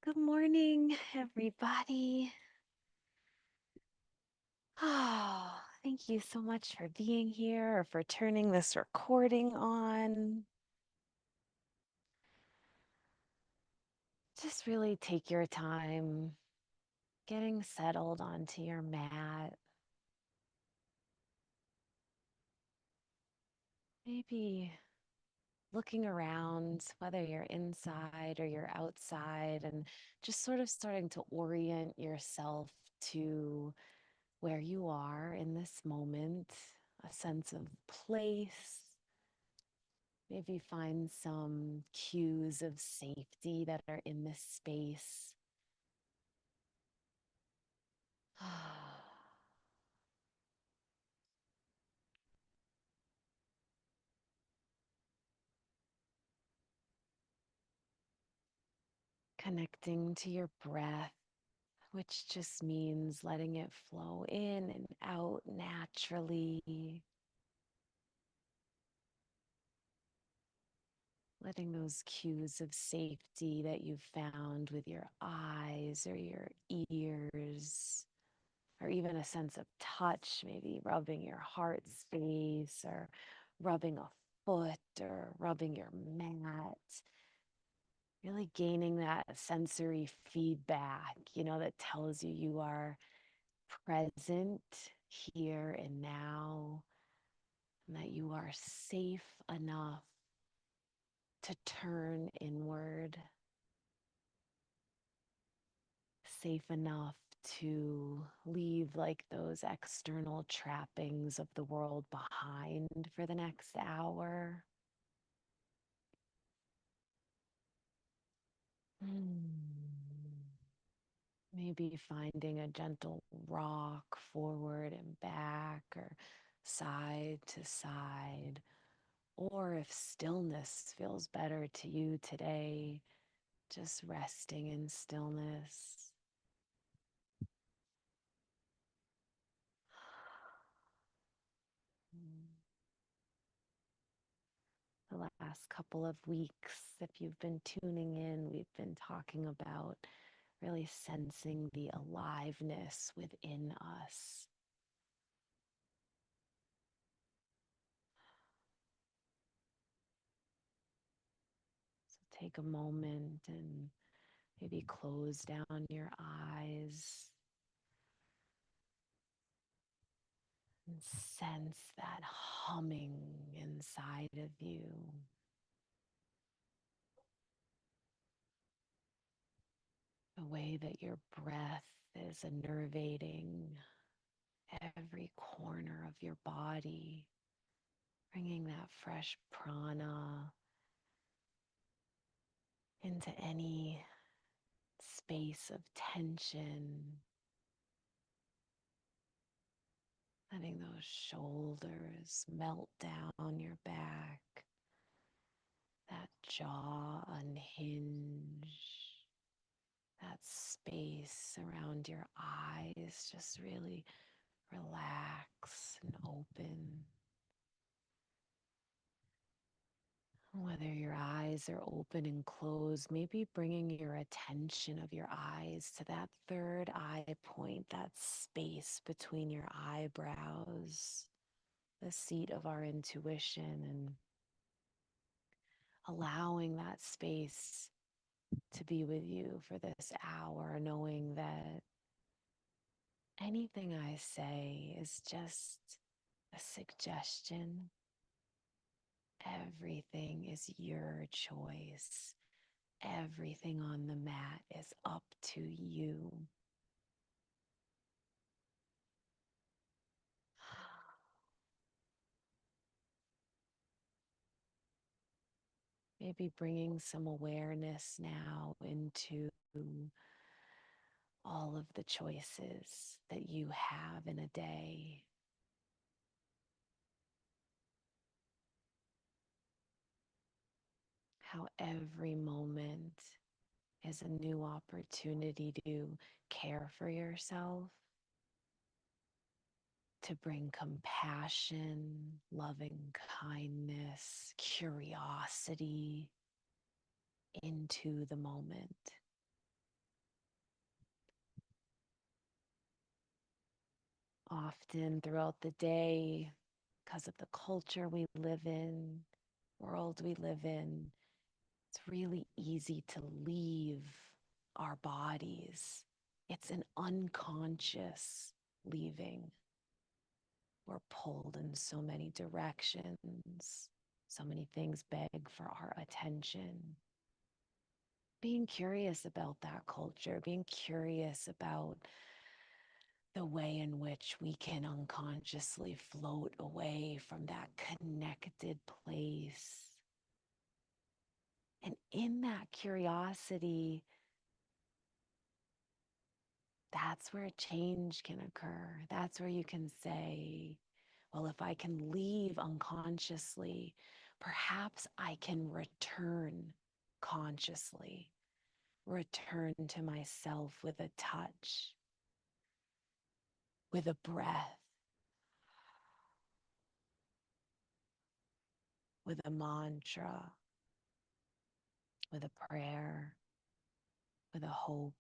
Good morning, everybody. Oh, thank you so much for being here or for turning this recording on. Just really take your time getting settled onto your mat. Maybe looking around, whether you're inside or you're outside, and just sort of starting to orient yourself to where you are in this moment, a sense of place. Maybe find some cues of safety that are in this space. Connecting to your breath, which just means letting it flow in and out naturally. Letting those cues of safety that you've found with your eyes or your ears, or even a sense of touch, maybe rubbing your heart space or rubbing a foot or rubbing your mat, really gaining that sensory feedback, that tells you you are present here and now, and that you are safe enough to turn inward, safe enough to leave like those external trappings of the world behind for the next hour. Maybe finding a gentle rock forward and back or side to side. Or if stillness feels better to you today, just resting in stillness. The last couple of weeks, if you've been tuning in, we've been talking about really sensing the aliveness within us. So take a moment and maybe close down your eyes and sense that humming inside of you. The way that your breath is innervating every corner of your body, bringing that fresh prana into any space of tension, letting those shoulders melt down your back, that jaw unhinge, that space around your eyes just really relax and open. Whether your eyes are open and closed, maybe bringing your attention of your eyes to that third eye point, that space between your eyebrows, the seat of our intuition, and allowing that space to be with you for this hour, knowing that anything I say is just a suggestion. Everything is your choice. Everything on the mat is up to you. Maybe bringing some awareness now into all of the choices that you have in a day. How every moment is a new opportunity to care for yourself, to bring compassion, loving kindness, curiosity into the moment. Often throughout the day, because of the culture we live in, world we live in, it's really easy to leave our bodies. It's an unconscious leaving. We're pulled in so many directions. So many things beg for our attention. Being curious about that culture, being curious about the way in which we can unconsciously float away from that connected place. And in that curiosity, that's where change can occur. That's where you can say, well, if I can leave unconsciously, perhaps I can return consciously, return to myself with a touch, with a breath, with a mantra, with a prayer, with a hope.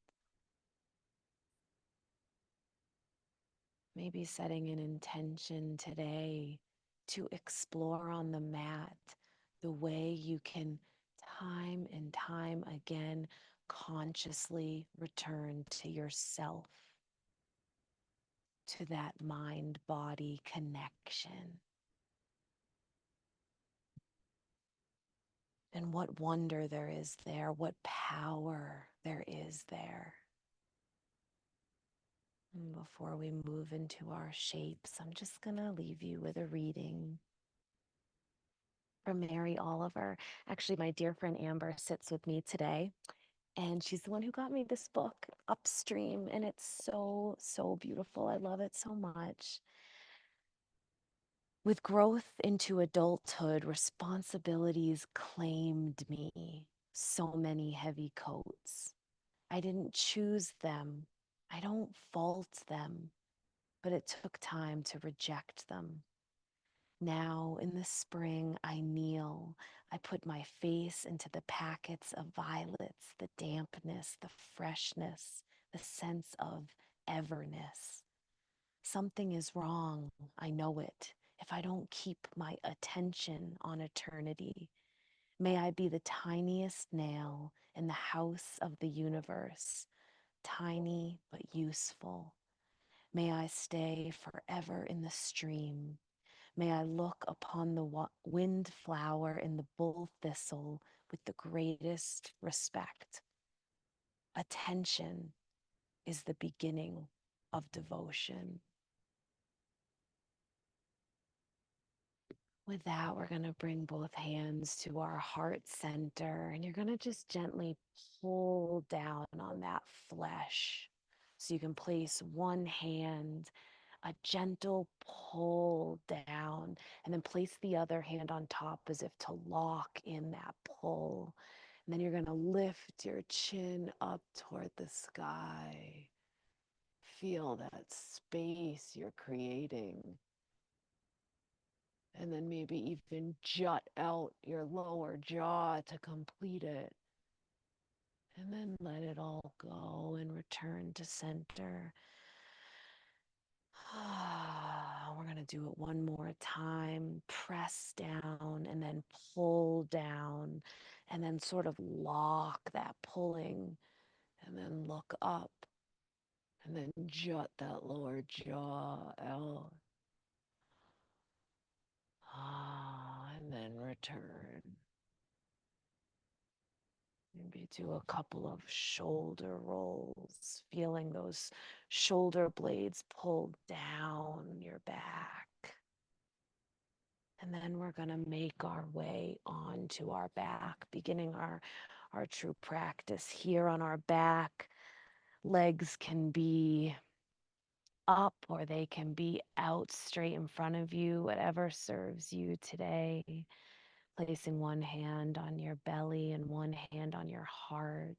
Maybe setting an intention today to explore on the mat the way you can time and time again consciously return to yourself, to that mind-body connection. And what wonder there is there, what power there is there. And before we move into our shapes, I'm just going to leave you with a reading from Mary Oliver. Actually, my dear friend Amber sits with me today, and she's the one who got me this book, Upstream, and it's so, so beautiful. I love it so much. With growth into adulthood, responsibilities claimed me. So many heavy coats. I didn't choose them. I don't fault them, but it took time to reject them. Now in the spring, I kneel. I put my face into the packets of violets, the dampness, the freshness, the sense of everness. Something is wrong. I know it. If I don't keep my attention on eternity, may I be the tiniest nail in the house of the universe, tiny but useful. May I stay forever in the stream. May I look upon the wind flower and the bull thistle with the greatest respect. Attention is the beginning of devotion. With that, we're going to bring both hands to our heart center, and you're going to just gently pull down on that flesh. So you can place one hand, a gentle pull down, and then place the other hand on top as if to lock in that pull. And then you're going to lift your chin up toward the sky. Feel that space you're creating. And then maybe even jut out your lower jaw to complete it. And then let it all go and return to center. We're going to do it one more time. Press down and then pull down and then sort of lock that pulling and then look up and then jut that lower jaw out. And then return. Maybe do a couple of shoulder rolls, feeling those shoulder blades pull down your back. And then we're going to make our way onto our back, beginning our true practice here on our back. Legs can be up or they can be out straight in front of you, whatever serves you today. Placing one hand on your belly and one hand on your heart.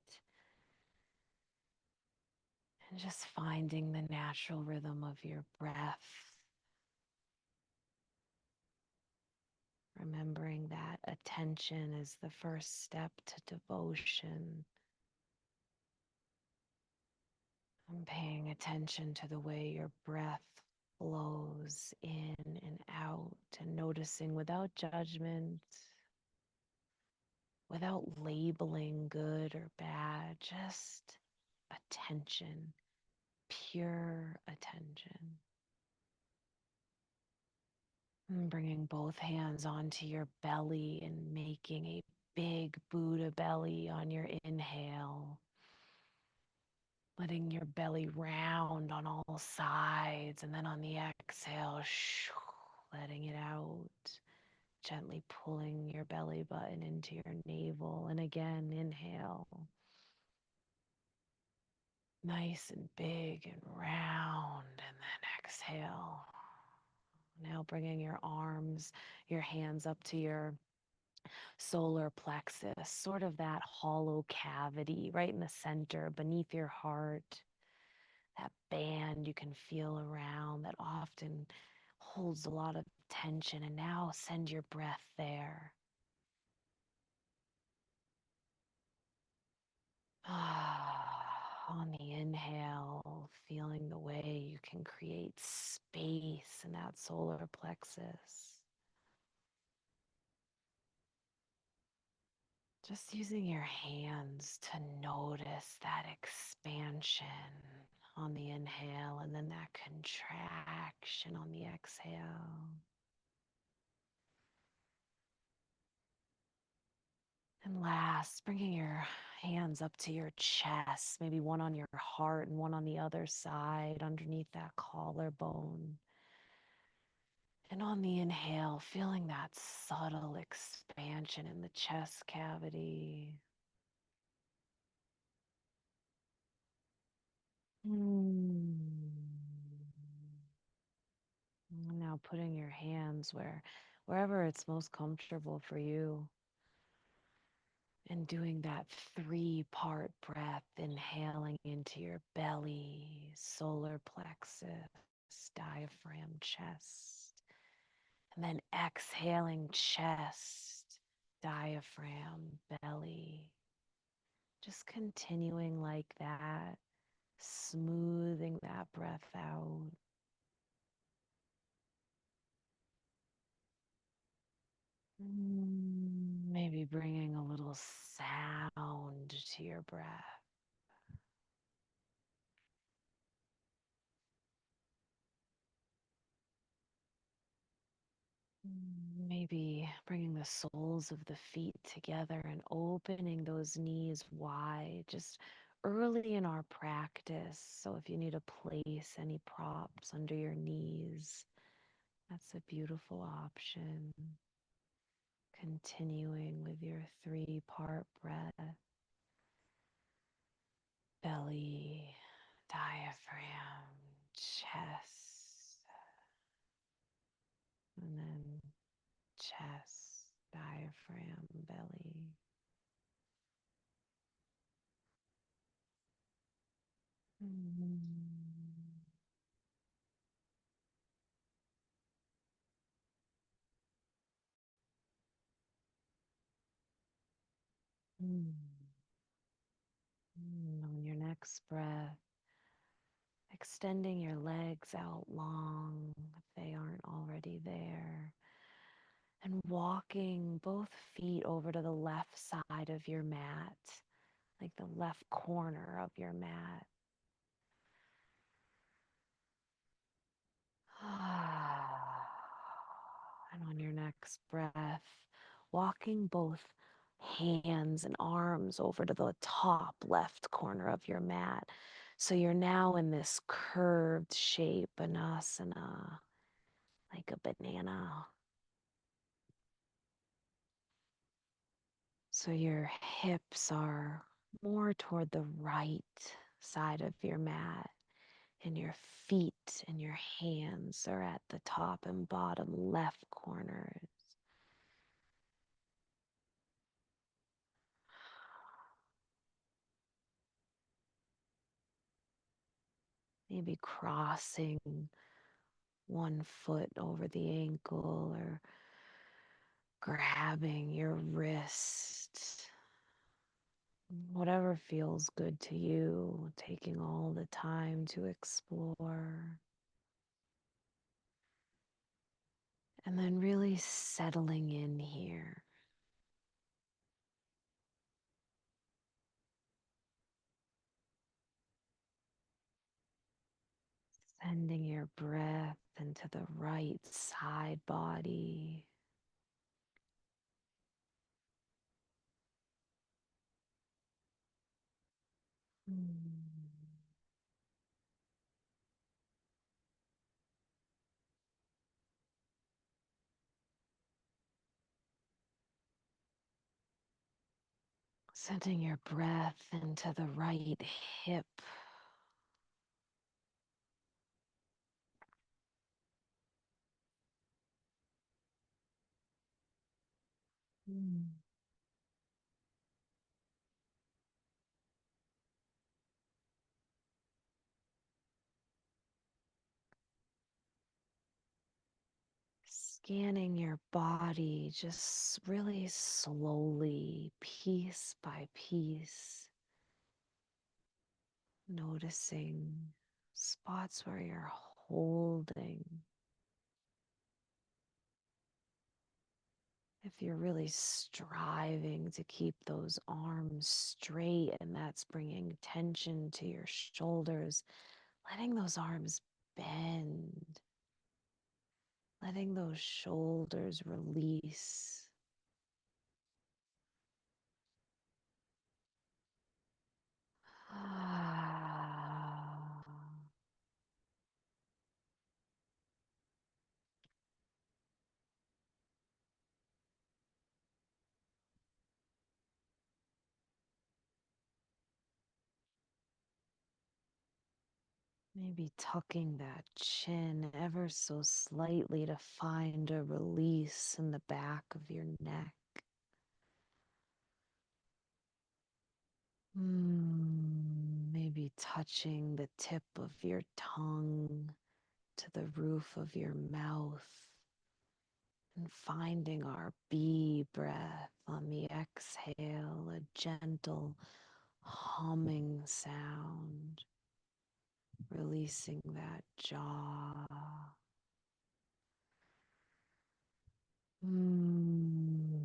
And just finding the natural rhythm of your breath. Remembering that attention is the first step to devotion. And paying attention to the way your breath flows in and out, and noticing without judgment, without labeling good or bad, just attention, pure attention. And bringing both hands onto your belly and making a big Buddha belly on your inhale. Letting your belly round on all sides, and then on the exhale, letting it out. Gently pulling your belly button into your navel. And again, inhale. Nice and big and round. And then exhale. Now bringing your arms, your hands up to your solar plexus, sort of that hollow cavity right in the center beneath your heart. That band you can feel around that often holds a lot of tension. And now send your breath there. On the inhale, feeling the way you can create space in that solar plexus. Just using your hands to notice that expansion on the inhale and then that contraction on the exhale. And last, bringing your hands up to your chest, maybe one on your heart and one on the other side underneath that collarbone. And on the inhale, feeling that subtle expansion in the chest cavity. Mm. Now putting your hands wherever it's most comfortable for you. And doing that 3-part breath, inhaling into your belly, solar plexus, diaphragm, chest. And then exhaling, chest, diaphragm, belly. Just continuing like that, smoothing that breath out. Maybe bringing a little sound to your breath. Maybe bringing the soles of the feet together and opening those knees wide, just early in our practice. So if you need to place any props under your knees, that's a beautiful option. Continuing with your 3-part breath. Belly, diaphragm, chest, and then chest, diaphragm, belly. Mm. Mm. On your next breath, extending your legs out long if they aren't already there, and walking both feet over to the left side of your mat, like the left corner of your mat. And on your next breath, walking both hands and arms over to the top left corner of your mat. So you're now in this curved shape, Anasana, like a banana. So your hips are more toward the right side of your mat, and your feet and your hands are at the top and bottom left corners. Maybe crossing one foot over the ankle or grabbing your wrist. Whatever feels good to you, taking all the time to explore. And then really settling in here. Sending your breath into the right side body. Mm. Sending your breath into the right hip. Mm. Scanning your body just really slowly, piece by piece, noticing spots where you're holding. If you're really striving to keep those arms straight and that's bringing tension to your shoulders, letting those arms bend, letting those shoulders release. Maybe tucking that chin ever so slightly to find a release in the back of your neck. Maybe touching the tip of your tongue to the roof of your mouth and finding our B breath on the exhale, a gentle humming sound, releasing that jaw. Mm.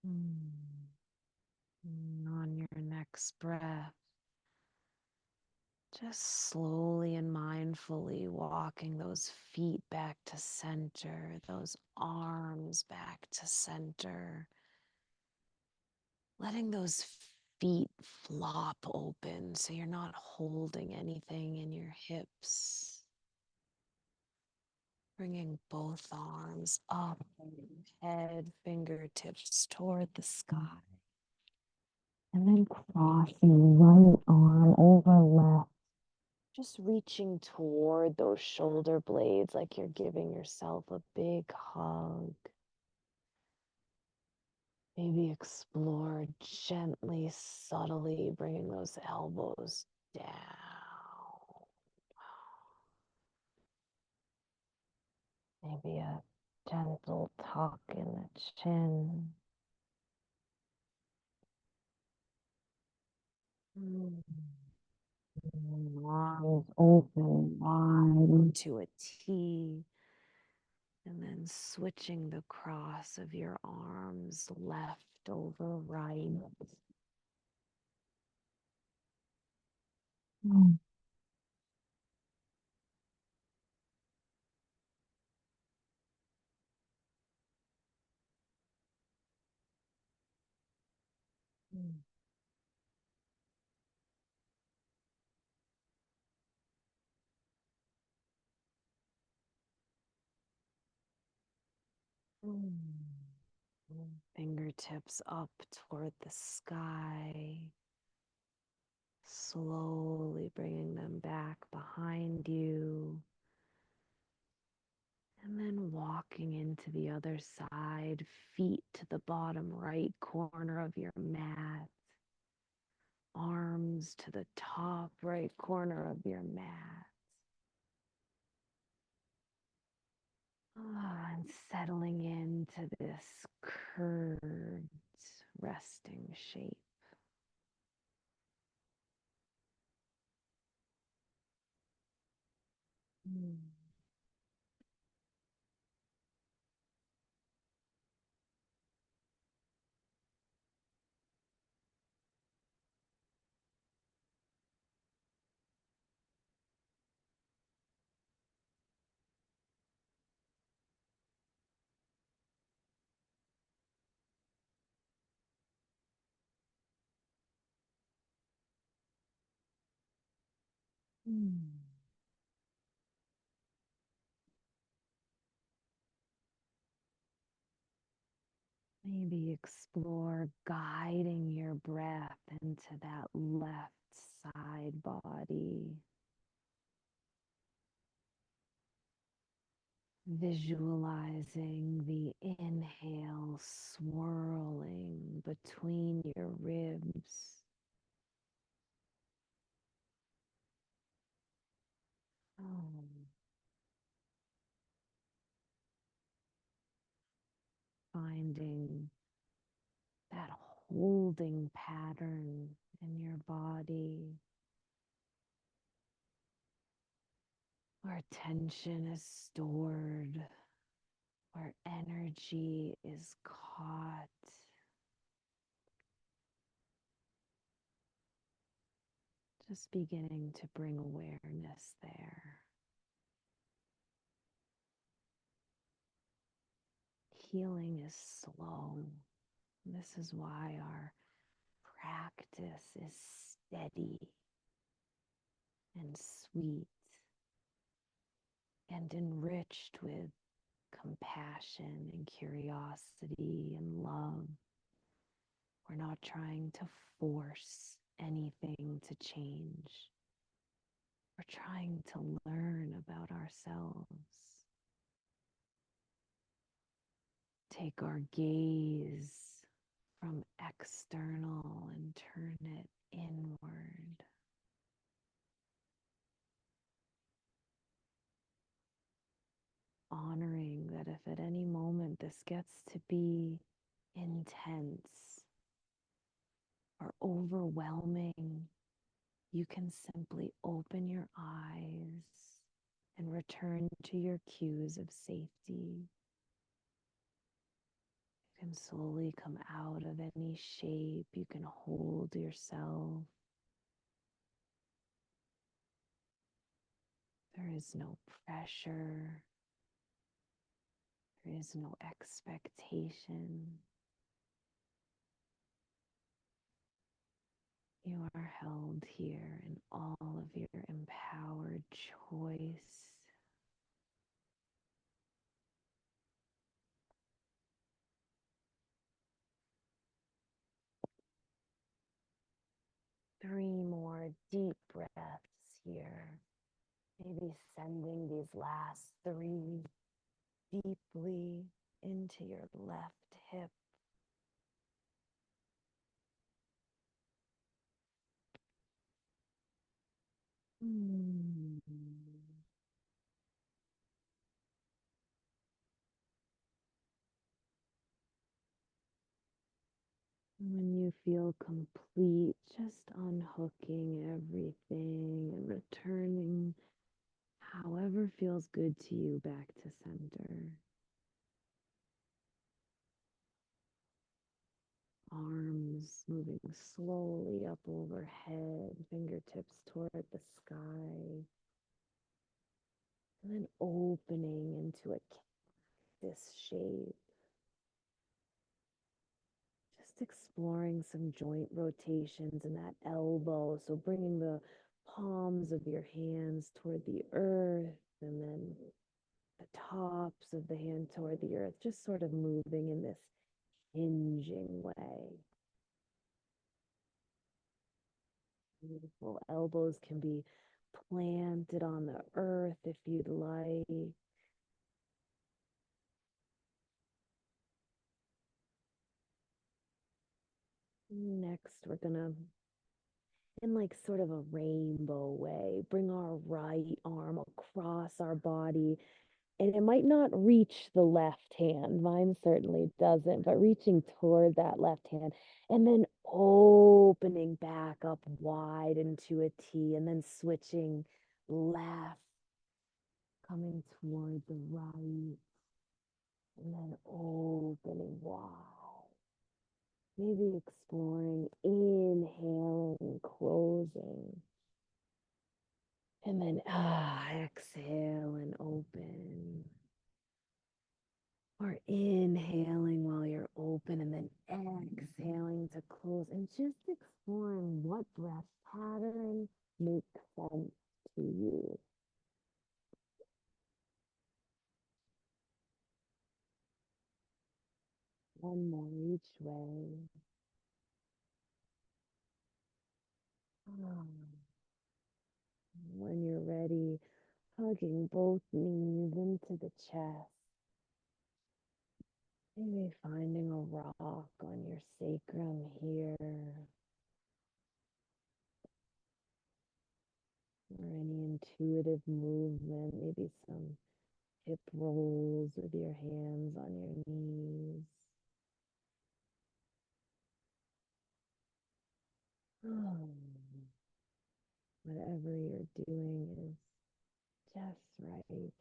Mm. And on your next breath, just slowly and mindfully walking those feet back to center, those arms back to center, letting those feet flop open so you're not holding anything in your hips. Bringing both arms up, head, fingertips toward the sky. And then crossing right arm over left. Just reaching toward those shoulder blades like you're giving yourself a big hug. Maybe explore gently, subtly bringing those elbows down. Maybe a gentle tuck in the chin. Mm. Arms open wide into a T. And then switching the cross of your arms left over right. Mm. Mm. Fingertips up toward the sky, slowly bringing them back behind you, and then walking into the other side, feet to the bottom right corner of your mat, arms to the top right corner of your mat. And settling into this curved resting shape. Mm. Mm. Maybe explore guiding your breath into that left side body. Visualizing the inhale swirling between your ribs. Oh, finding that holding pattern in your body where tension is stored, where energy is caught. Just beginning to bring awareness there. Healing is slow. This is why our practice is steady and sweet and enriched with compassion and curiosity and love. We're not trying to force anything to change. We're trying to learn about ourselves. Take our gaze from external and turn it inward. Honoring that if at any moment this gets to be intense or overwhelming, you can simply open your eyes and return to your cues of safety. You can slowly come out of any shape. You can hold yourself. There is no pressure. There is no expectation. You are held here in all of your empowered choice. Three more deep breaths here. Maybe sending these last three deeply into your left hip. Mm. When you feel complete, just unhooking everything and returning however feels good to you back to center. Arms moving slowly up overhead, fingertips toward the sky, and then opening into a cactus shape. Just exploring some joint rotations in that elbow. So bringing the palms of your hands toward the earth and then the tops of the hand toward the earth, just sort of moving in this hinging way. Beautiful. Elbows can be planted on the earth if you'd like. Next, we're gonna, in like sort of a rainbow way, bring our right arm across our body. And it might not reach the left hand. Mine certainly doesn't, but reaching toward that left hand and then opening back up wide into a T and then switching left coming toward the right, and then opening wide. Maybe exploring inhaling and closing. And then exhale and open. Or inhaling while you're open and then exhaling to close. And just exploring what breath pattern makes sense to you. One more each way. Ah, when you're ready, hugging both knees into the chest. Maybe finding a rock on your sacrum here, or any intuitive movement, maybe some hip rolls with your hands on your knees. Oh, whatever you're doing is just right.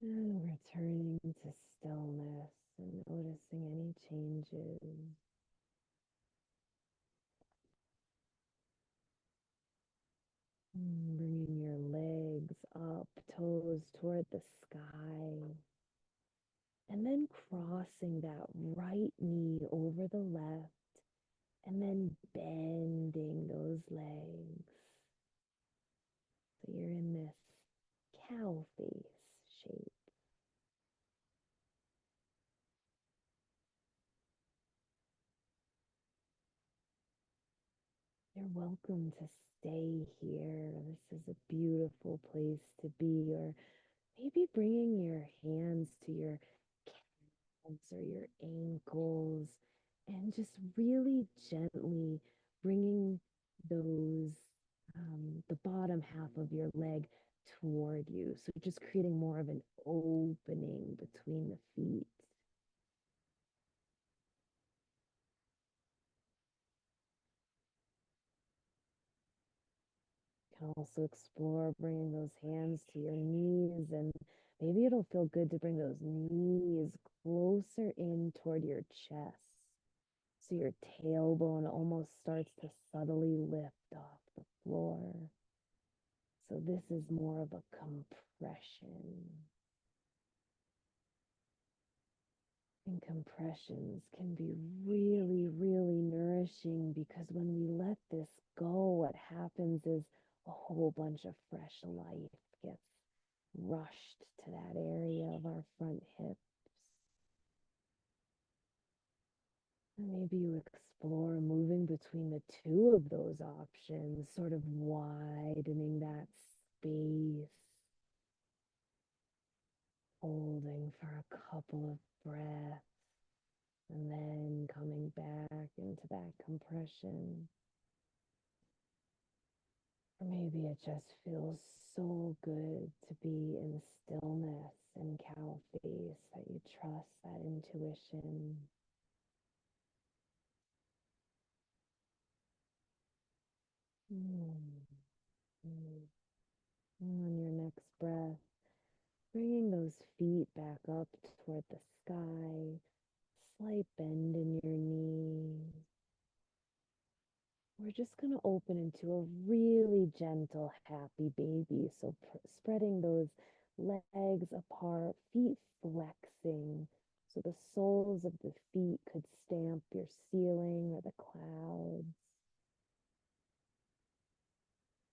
And returning to stillness and noticing any changes. Bringing your legs up, toes toward the sky. And then crossing that right knee over the left. And then bending those legs. So you're in this cow face shape. You're welcome to stay here. This is a beautiful place to be. Or maybe bringing your hands to your calves or your ankles and just really gently bringing those, the bottom half of your leg toward you. So just creating more of an opening between the feet. Can also explore bringing those hands to your knees, and maybe it'll feel good to bring those knees closer in toward your chest. So your tailbone almost starts to subtly lift off the floor. So this is more of a compression. And compressions can be really, really nourishing because when we let this go, what happens is a whole bunch of fresh life gets rushed to that area of our front hips. And maybe you explore moving between the two of those options, sort of widening that space, holding for a couple of breaths, and then coming back into that compression. Or maybe it just feels so good to be in stillness and cow face that you trust that intuition. Mm. Mm. On your next breath, bringing those feet back up toward the sky, slight bend in your knees. We're just going to open into a really gentle, happy baby. So spreading those legs apart, feet flexing. So the soles of the feet could stamp your ceiling or the clouds.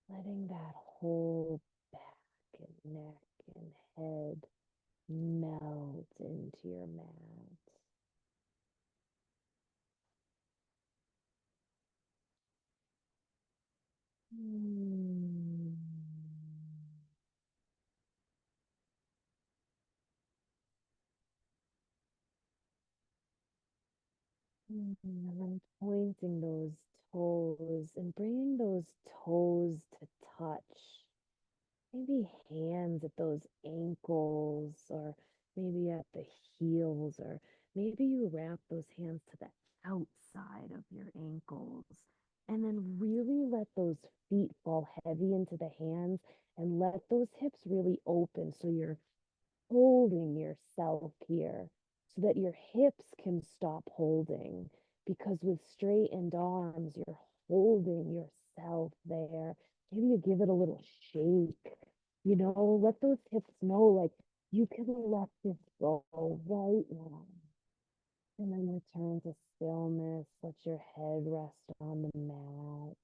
Letting that whole back and neck and head melt into your mat. Mm. And then pointing those toes and bringing those toes to touch. Maybe hands at those ankles, or maybe at the heels, or maybe you wrap those hands to the outside of your ankles. And then really let those feet fall heavy into the hands those hips really open so you're holding yourself here so that your hips can stop holding. Because with straightened arms, you're holding yourself there. Maybe you give it a little shake, let those hips know like you can let this go right now. And then return to stillness. Let your head rest on the mat.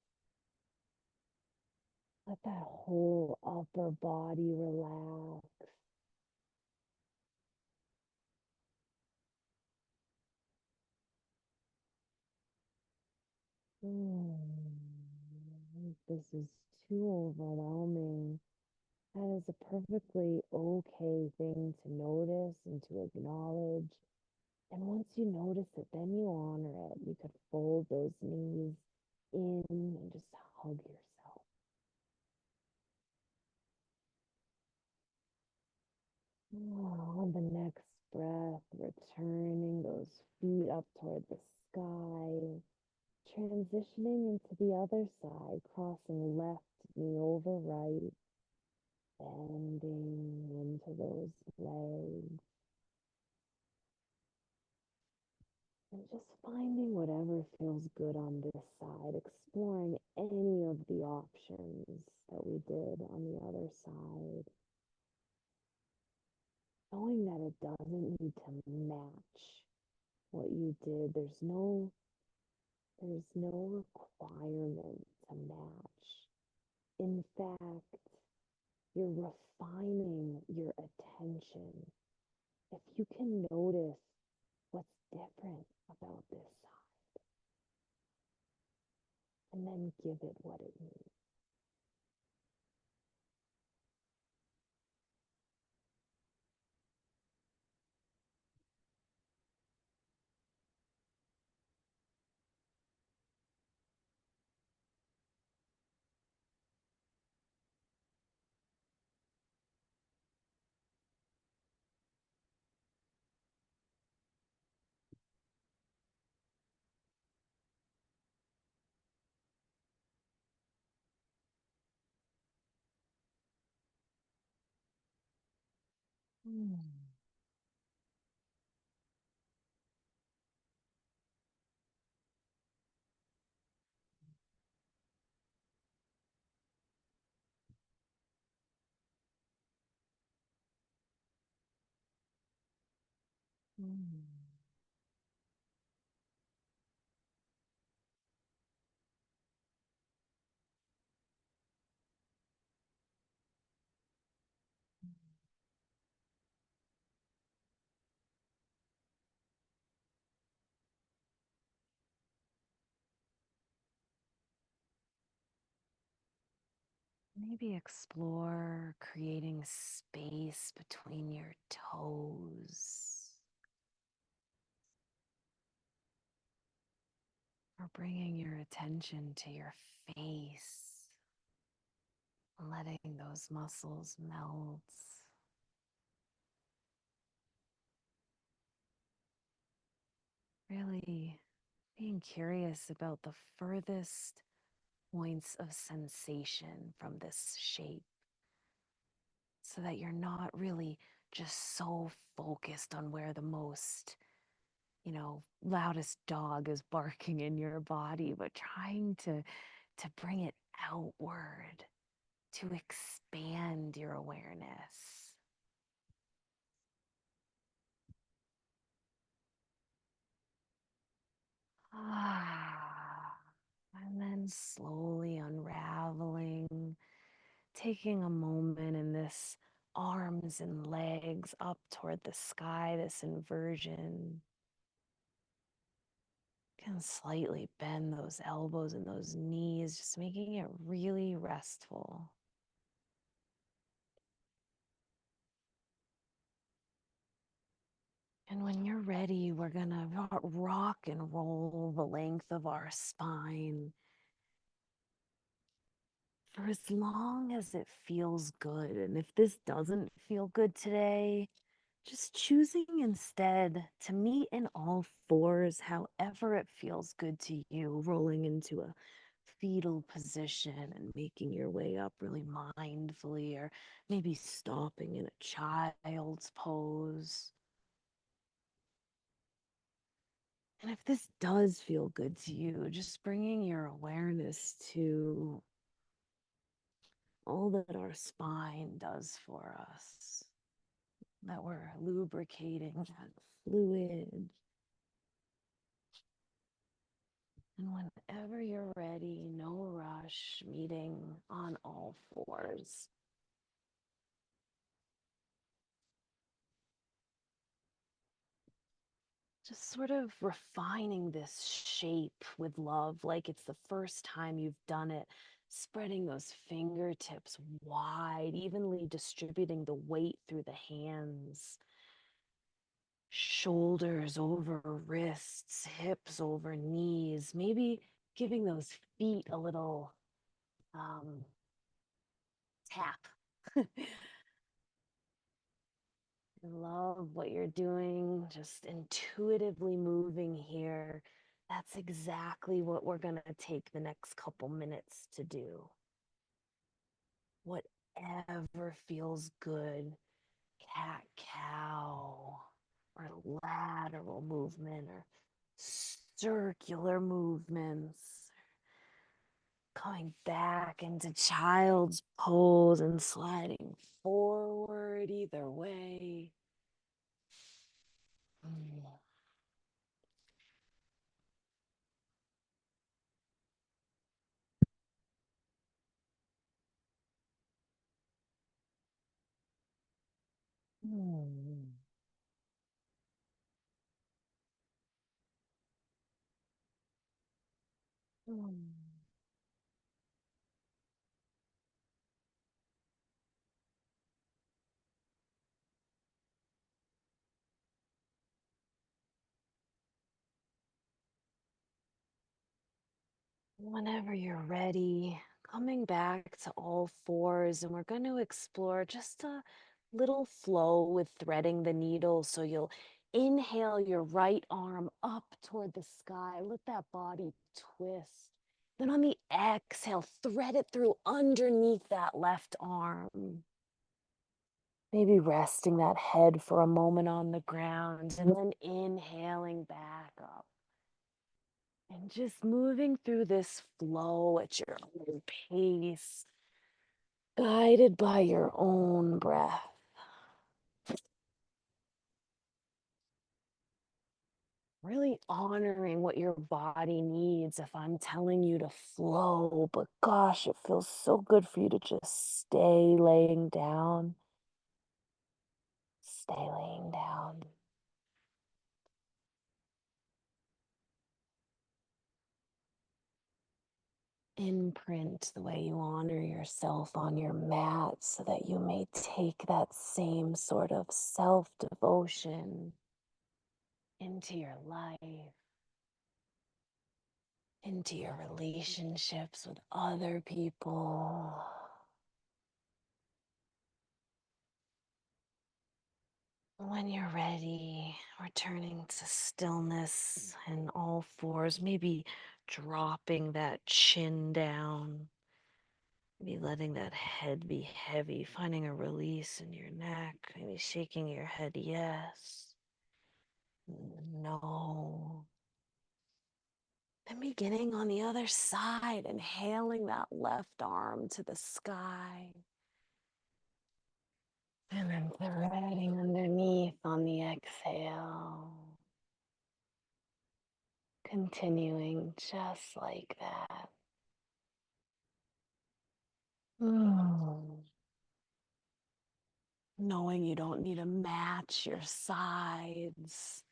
Let that whole upper body relax. If this is too overwhelming, that is a perfectly okay thing to notice and to acknowledge. And once you notice it, then you honor it. You could fold those knees in and just hug yourself. On the next breath, returning those feet up toward the sky, transitioning into the other side, crossing left knee over right, bending into those legs, and just finding whatever feels good on this side, exploring any of the options that we did on the other side, knowing that it doesn't need to match what you did. There's no requirement to match. In fact, you're refining your attention. If you can notice what's different about this side, and then give it what it needs. Mm. Mm. Maybe explore creating space between your toes, or bringing your attention to your face, letting those muscles melt. Really being curious about the furthest points of sensation from this shape so that you're not really just so focused on where the most, loudest dog is barking in your body, but trying to bring it outward, to expand your awareness. Ah, and then slowly unraveling, taking a moment in this arms and legs up toward the sky, this inversion. Can slightly bend those elbows and those knees, just making it really restful. And when you're ready, we're gonna rock and roll the length of our spine for as long as it feels good. And if this doesn't feel good today, just choosing instead to meet in all fours, however it feels good to you, rolling into a fetal position and making your way up really mindfully, or maybe stopping in a child's pose. And if this does feel good to you, just bringing your awareness to all that our spine does for us, that we're lubricating that fluid. And whenever you're ready, no rush, meeting on all fours. Just sort of refining this shape with love, like it's the first time you've done it. Spreading those fingertips wide, evenly distributing the weight through the hands, shoulders over wrists, hips over knees, maybe giving those feet a little tap. Love what you're doing, just intuitively moving here. That's exactly what we're going to take the next couple minutes to do. Whatever feels good, cat cow, or lateral movement, or circular movements, coming back into child's pose and sliding forward either way. Mm. Mm. Whenever you're ready, coming back to all fours, and we're going to explore just a little flow with threading the needle. So you'll inhale your right arm up toward the sky, let that body twist. Then on the exhale, thread it through underneath that left arm. Maybe resting that head for a moment on the ground and then inhaling back up. And just moving through this flow at your own pace, guided by your own breath. Really honoring what your body needs if I'm telling you to flow, but gosh, it feels so good for you to just stay laying down. Stay laying down. Imprint the way you honor yourself on your mat so that you may take that same sort of self devotion into your life, into your relationships with other people. When you're ready, returning to stillness and all fours, maybe dropping that chin down, maybe letting that head be heavy, finding a release in your neck, maybe shaking your head yes, no. Then beginning on the other side, inhaling that left arm to the sky. And then threading underneath on the exhale. Continuing just like that. Mm. Knowing you don't need to match your sides.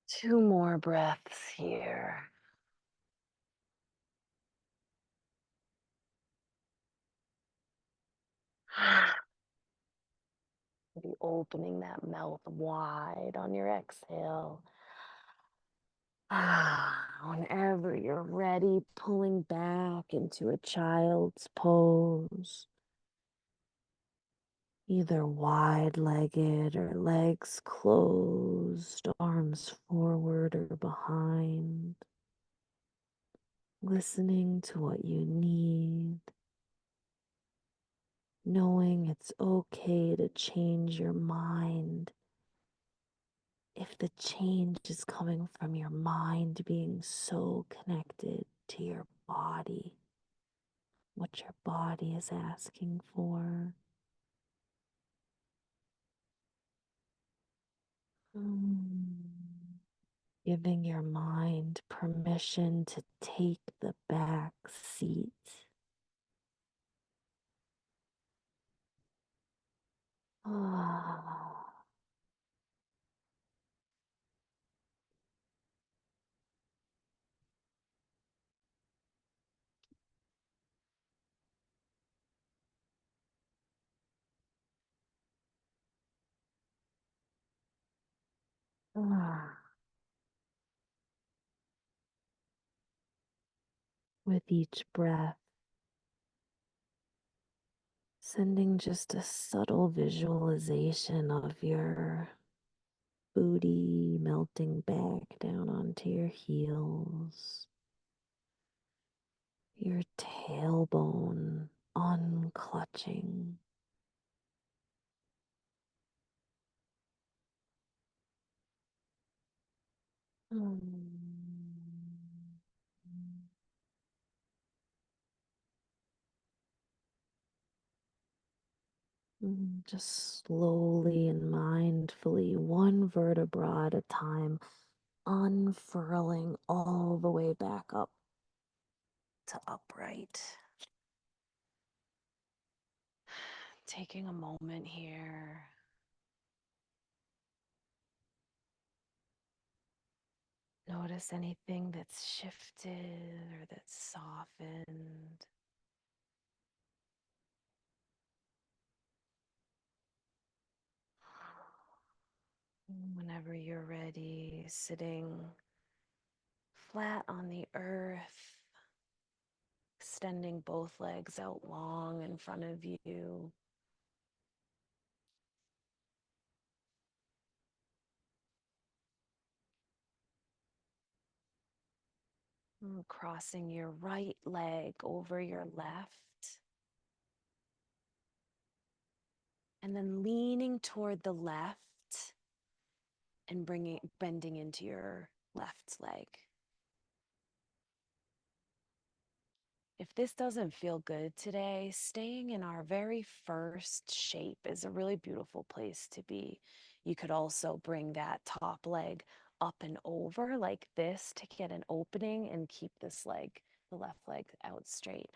Two more breaths here. Be opening that mouth wide on your exhale. Whenever you're ready, pulling back into a child's pose, either wide legged or legs closed, arms forward or behind, listening to what you need, knowing it's okay to change your mind if the change is coming from your mind being so connected to your body, what your body is asking for. Giving your mind permission to take the back seat. With each breath, sending just a subtle visualization of your booty melting back down onto your heels, your tailbone unclutching. Just slowly and mindfully, one vertebra at a time, unfurling all the way back up to upright. Taking a moment here. Notice anything that's shifted or that's softened. Whenever you're ready, sitting flat on the earth, extending both legs out long in front of you. Crossing your right leg over your left. And then leaning toward the left and bending into your left leg. If this doesn't feel good today, staying in our very first shape is a really beautiful place to be. You could also bring that top leg up and over like this to get an opening and keep this leg, the left leg, out straight.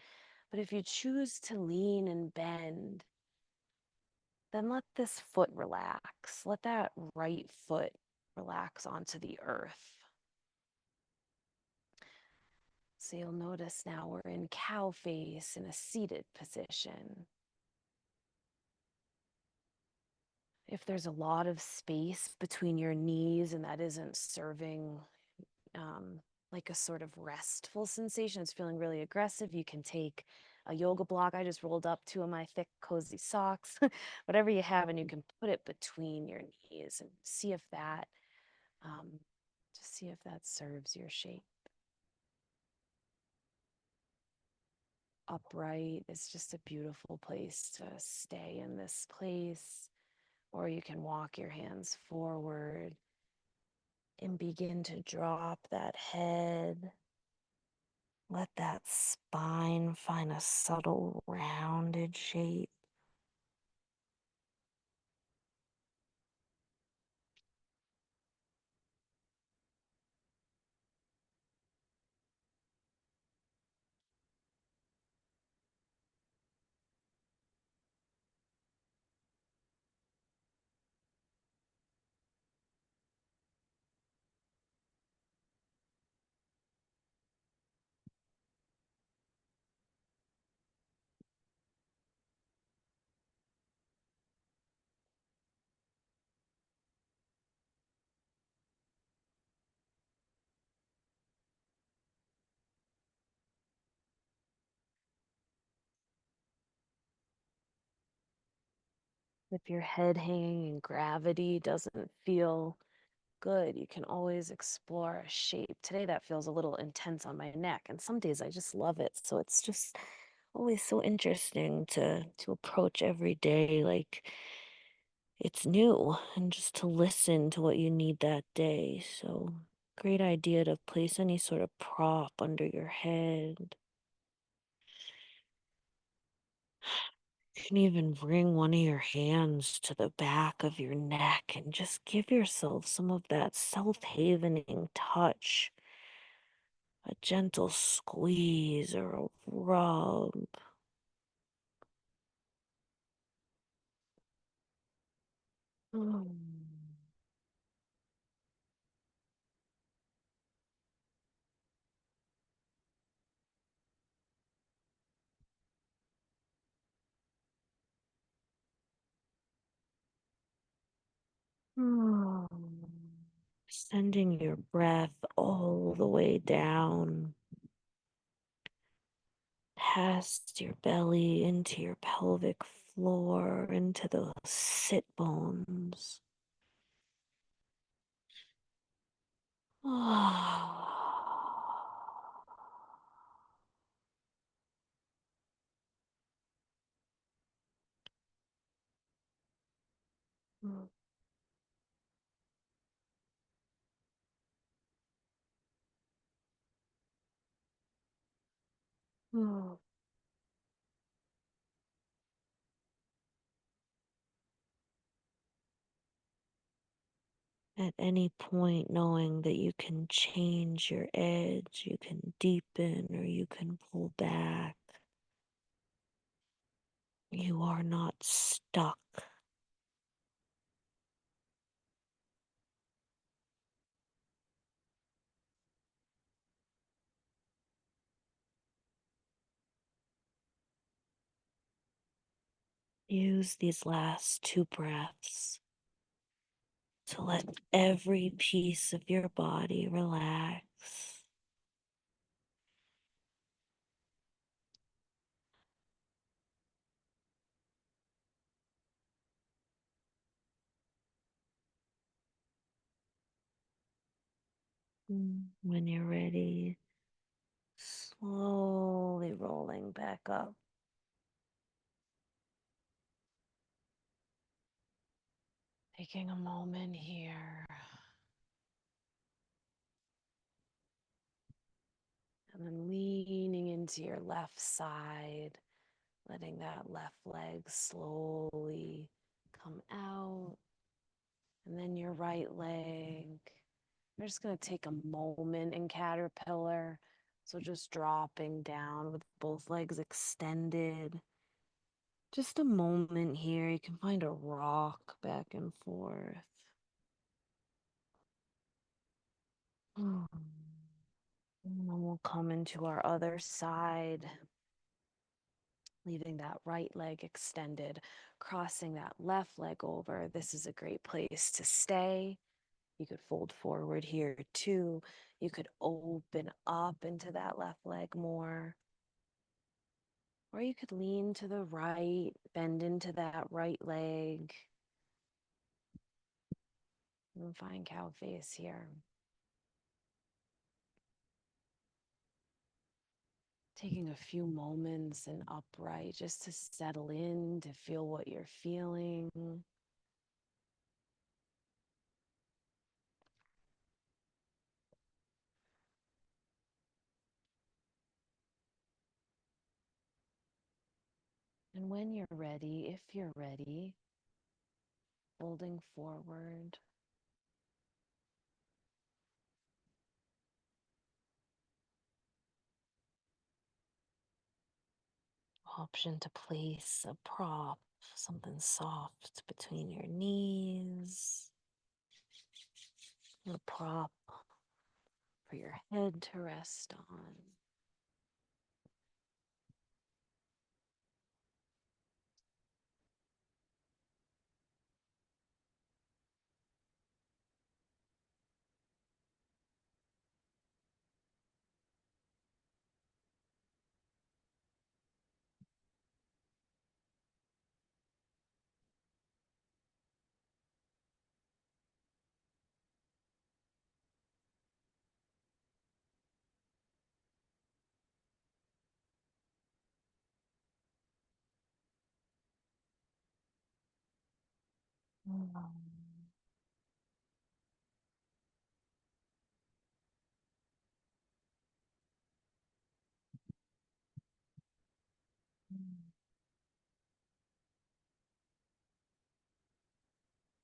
But if you choose to lean and bend, then let this foot relax. Let that right foot relax onto the earth. So you'll notice now we're in cow face in a seated position. If there's a lot of space between your knees and that isn't serving like a sort of restful sensation, it's feeling really aggressive, you can take a yoga block. I just rolled up two of my thick, cozy socks, whatever you have, and you can put it between your knees and see if that, just see if that serves your shape. Upright is just a beautiful place to stay in this place, or you can walk your hands forward and begin to drop that head. Let that spine find a subtle rounded shape. If your head hanging in gravity doesn't feel good, you can always explore a shape. Today that feels a little intense on my neck, and some days I just love it. So it's just always so interesting to approach every day like it's new and just to listen to what you need that day. So great idea to place any sort of prop under your head. You can even bring one of your hands to the back of your neck and just give yourself some of that self-havening touch, a gentle squeeze or a rub. Mm. Mm. Sending your breath all the way down past your belly into your pelvic floor, into those sit bones. At any point, knowing that you can change your edge, you can deepen or you can pull back. You are not stuck. Use these last two breaths to let every piece of your body relax. When you're ready, slowly rolling back up. Taking a moment here and then leaning into your left side, letting that left leg slowly come out, and then your right leg. We're just going to take a moment in caterpillar. So just dropping down with both legs extended. Just a moment here. You can find a rock back and forth. And then we'll come into our other side, leaving that right leg extended, crossing that left leg over. This is a great place to stay. You could fold forward here too. You could open up into that left leg more. Or you could lean to the right, bend into that right leg, and find cow face here. Taking a few moments in upright just to settle in, to feel what you're feeling. And when you're ready, if you're ready, folding forward. Option to place a prop, something soft between your knees. A prop for your head to rest on.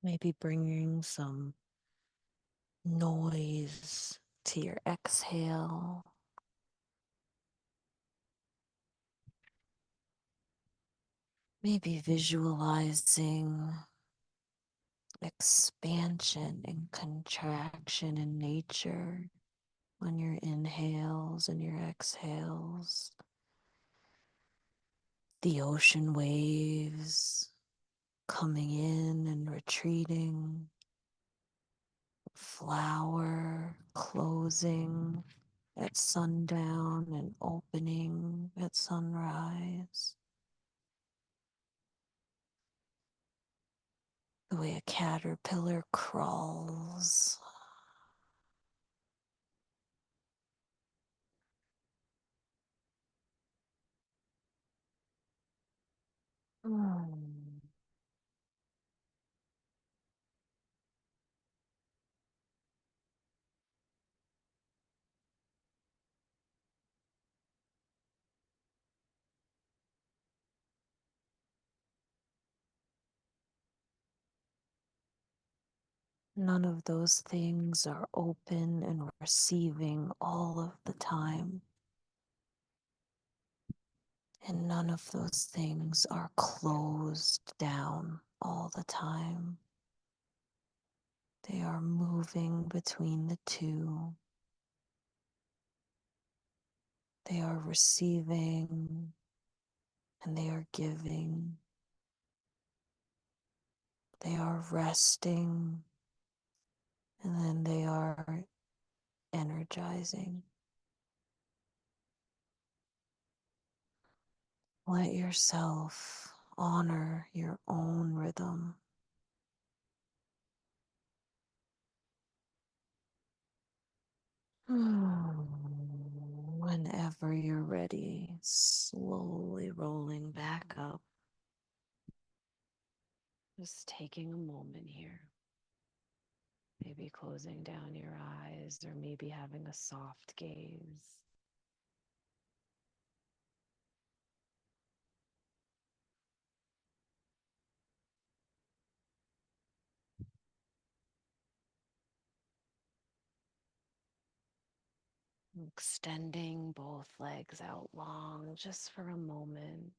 Maybe bringing some noise to your exhale. Maybe visualizing expansion and contraction in nature on your inhales and your exhales. The ocean waves coming in and retreating, flower closing at sundown and opening at sunrise. The way a caterpillar crawls. Mm. None of those things are open and receiving all of the time. And none of those things are closed down all the time. They are moving between the two. They are receiving and they are giving. They are resting and then they are energizing. Let yourself honor your own rhythm. Whenever you're ready, slowly rolling back up. Just taking a moment here. Maybe closing down your eyes or maybe having a soft gaze. Extending both legs out long just for a moment.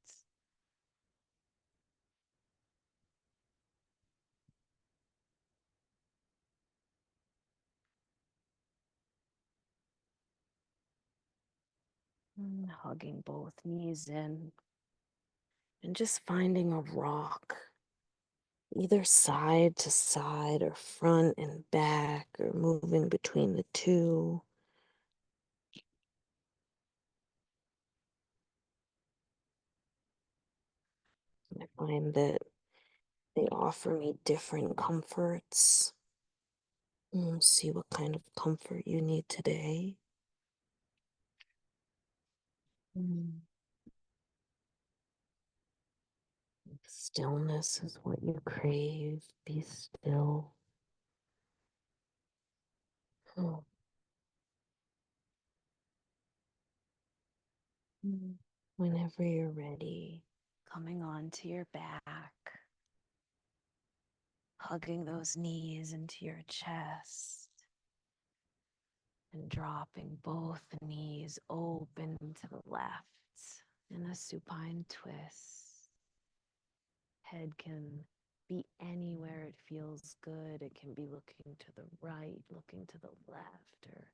Hugging both knees in and just finding a rock, either side to side or front and back or moving between the two. I find that they offer me different comforts. See what kind of comfort you need today. Mm. Stillness is what you crave. Be still. Oh. Whenever you're ready, coming onto your back, hugging those knees into your chest, and dropping both knees open to the left in a supine twist. Head can be anywhere it feels good. It can be looking to the right, looking to the left, or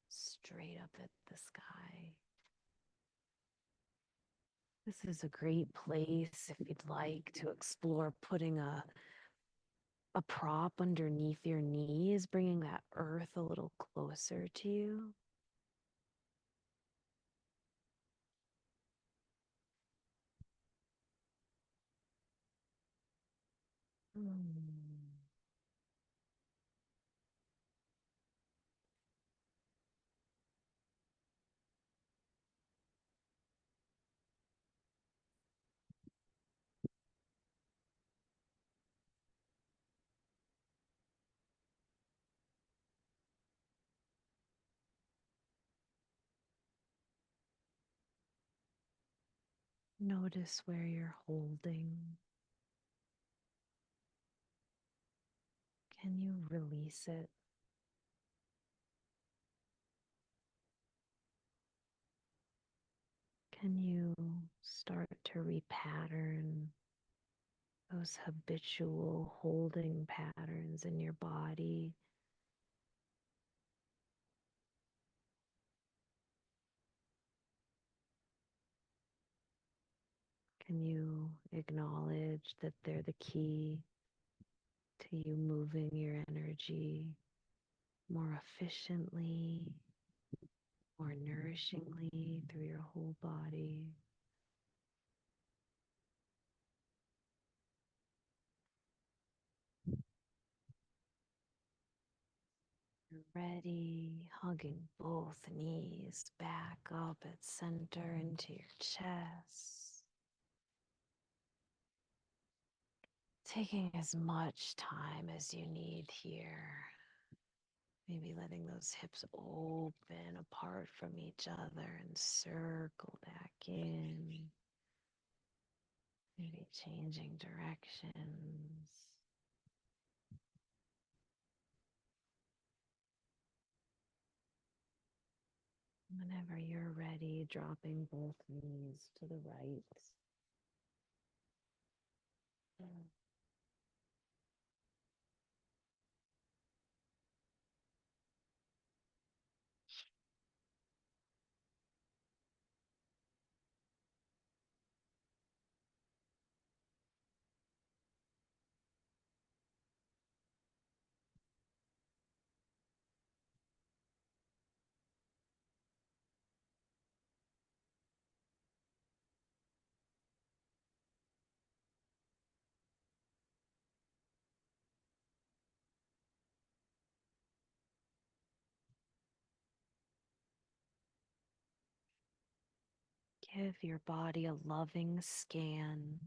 straight up at the sky. This is a great place if you'd like to explore putting a prop underneath your knees, bringing that earth a little closer to you. Mm. Notice where you're holding. Can you release it? Can you start to repattern those habitual holding patterns in your body? Can you acknowledge that they're the key to you moving your energy more efficiently, more nourishingly through your whole body? You're ready, hugging both knees back up at center into your chest. Taking as much time as you need here. Maybe letting those hips open apart from each other and circle back in. Maybe changing directions. Whenever you're ready, dropping both knees to the right. Give your body a loving scan.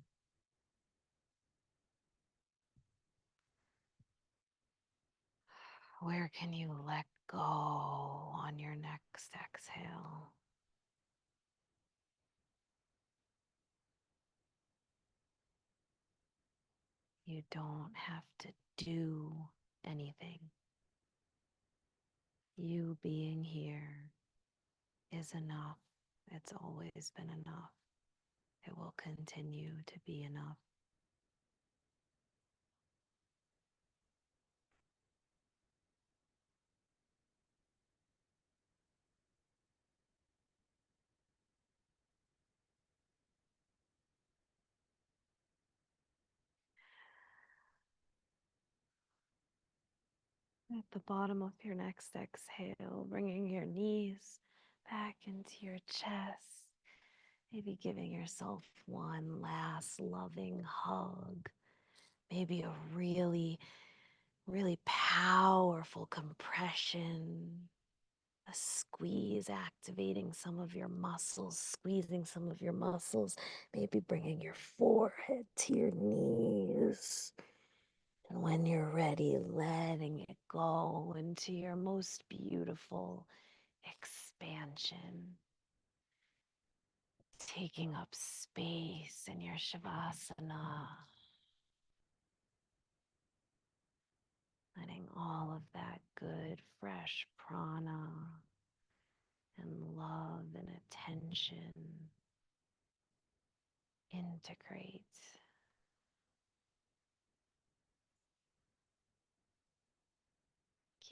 Where can you let go on your next exhale? You don't have to do anything. You being here is enough. It's always been enough. It will continue to be enough. At the bottom of your next exhale, bringing your knees back into your chest. Maybe giving yourself one last loving hug. Maybe a really, really powerful compression, a squeeze, activating some of your muscles, squeezing some of your muscles, maybe bringing your forehead to your knees. And when you're ready, letting it go into your most beautiful expansion, taking up space in your Shavasana, letting all of that good, fresh prana and love and attention integrate.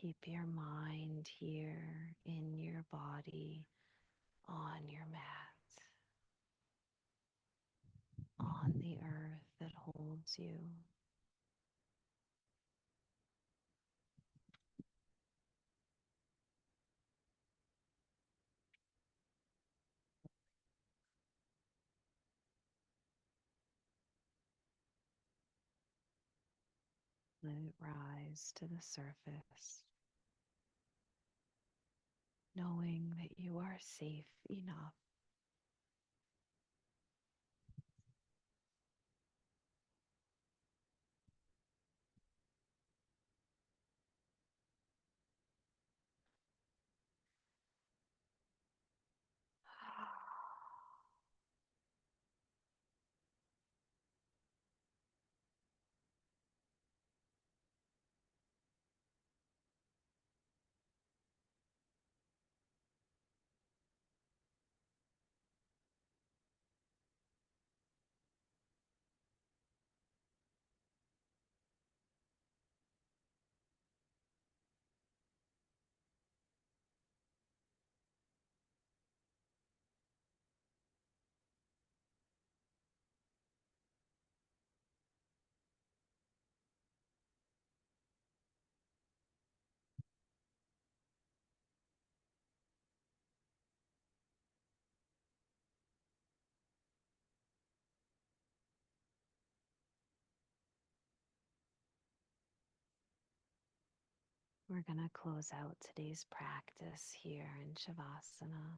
Keep your mind here in your body, on your mat, on the earth that holds you. Let it rise to the surface, knowing that you are safe enough. We're going to close out today's practice here in Shavasana.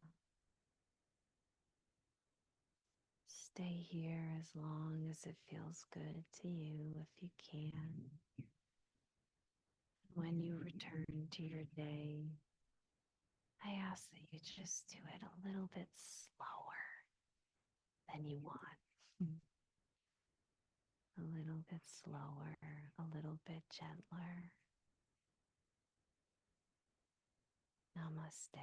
Stay here as long as it feels good to you if you can. When you return to your day, I ask that you just do it a little bit slower than you want. A little bit slower, a little bit gentler. Namaste.